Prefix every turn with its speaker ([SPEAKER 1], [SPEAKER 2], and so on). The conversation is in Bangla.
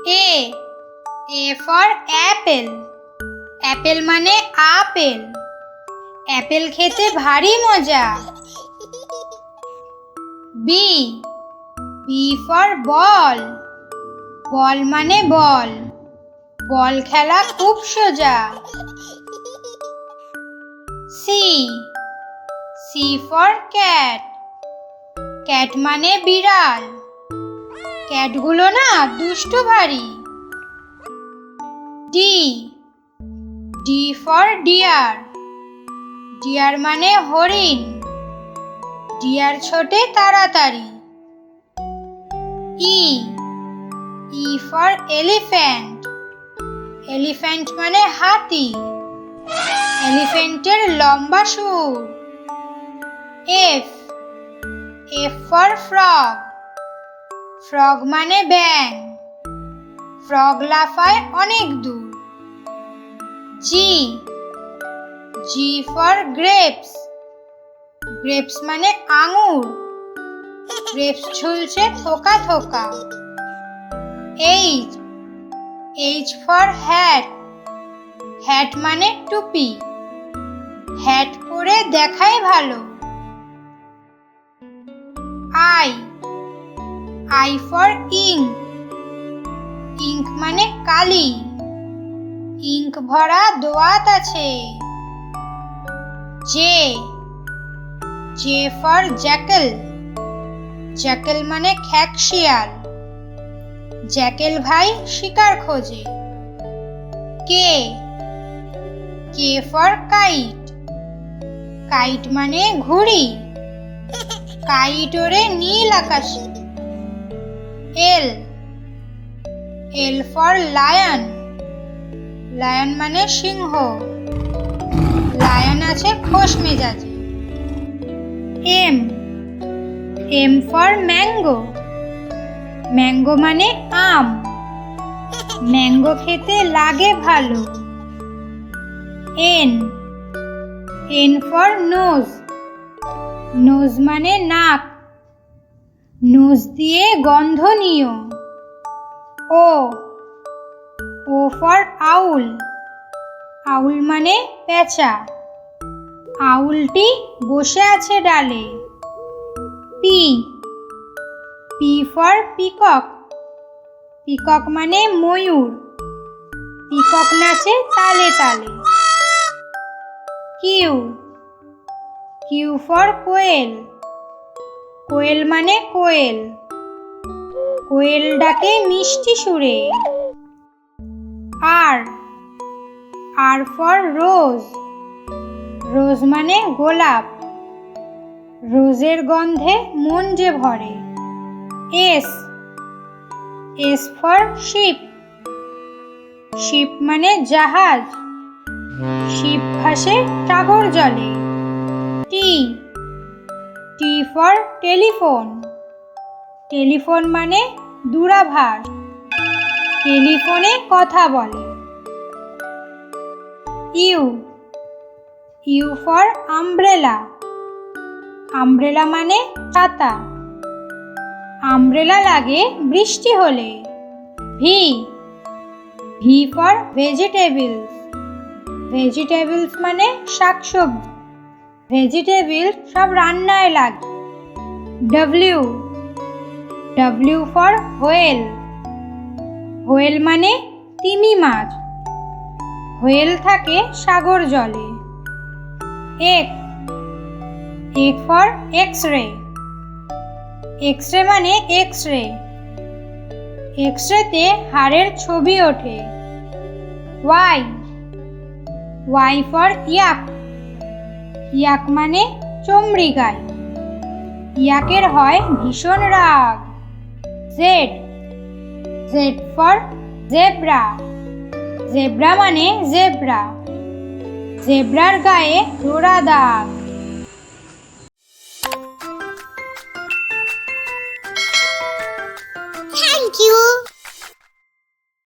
[SPEAKER 1] A. A for apple. Apple মানে আপেল। অ্যাপেল খেতে ভারী মজা। B. B for ball. বল মানে বল। বল খেলা খুব সোজা। C. C for cat. Cat মানে বিড়াল। ক্যাটগুলো না দুষ্টু ভারী। D. D for deer. Deer মানে হরিণ। ডিয়ার ছোটে তাড়াতাড়ি। E. E for elephant. Elephant মানে হাতি। এলিফ্যান্টের লম্বা সুর। F. F for frog. Frog মানে ব্যাঙ। ফ্রগ লাফায় অনেক দূর। G. G for grapes. Grapes মানে আঙুর। গ্রেপস ঝুলছে থোকা থোকা। H. H for hat. Hat মানে টুপি। হ্যাট পরে দেখায় ভালো। I. I for ink. Ink মানে কালি। ইঙ্ক ভরা দোয়াত আছে। J. J for jackal. Jekyll মানে খ্যাকশিয়াল। জ্যাকেল ভাই শিকার খোঁজে। K. K for kite. Kite মানে ঘুড়ি। কাইট ওড়ে নীল আকাশে। L. L for lion. Lion মানে সিংহ। লায়ন আছে খোশ মেজাজে। M. M for mango. Mango মানে আম। ম্যাঙ্গো খেতে লাগে ভালো। N. N for nose. Nose মানে নাক। নোজ দিয়ে গন্ধ নিও। O. O for owl. আউল মানে পেঁচা। আউলটি বসে আছে ডালে। P. P for peacock. Peacock মানে ময়ূর। পিকক নাচে তালে তালে। Q. Q for কোয়েল. কোয়েল মানে কোয়েল। কোয়েল ডাকে মিষ্টি সুরে। R. R for rose. রোজ মানে গোলাপ। রোজের গন্ধে মন যে ভরে। S. S for ship. Ship মানে জাহাজ। শিপ ভাসে সাগর জলে। T. T for telephone. Telephone মানে দূরাভাষ। টেলিফোনে কথা বলে। U. U for umbrella. Umbrella মানে ছাতা। আমব্রেলা লাগে বৃষ্টি হলে। V. V for vegetables. Vegetables মানে শাকসবজি। ভেজিটেবল সব রান্নায় লাগে। W. W for whale. Whale মানে তিমি মাছ। হোয়েল থাকে সাগর জলে। X. X for X-ray. X-ray মানে এক্সরে। এক্সরেতে হাড়ের ছবি ওঠে। Y. Y for ইয়াক. ইয়াক মানে চমড়ি গায়। ইয়াকের হয় ভীষণ রাগ। Z. Z for zebra. Zebra মানে জেব্রা। জেব্রার গায়ে জোড়া দাগ।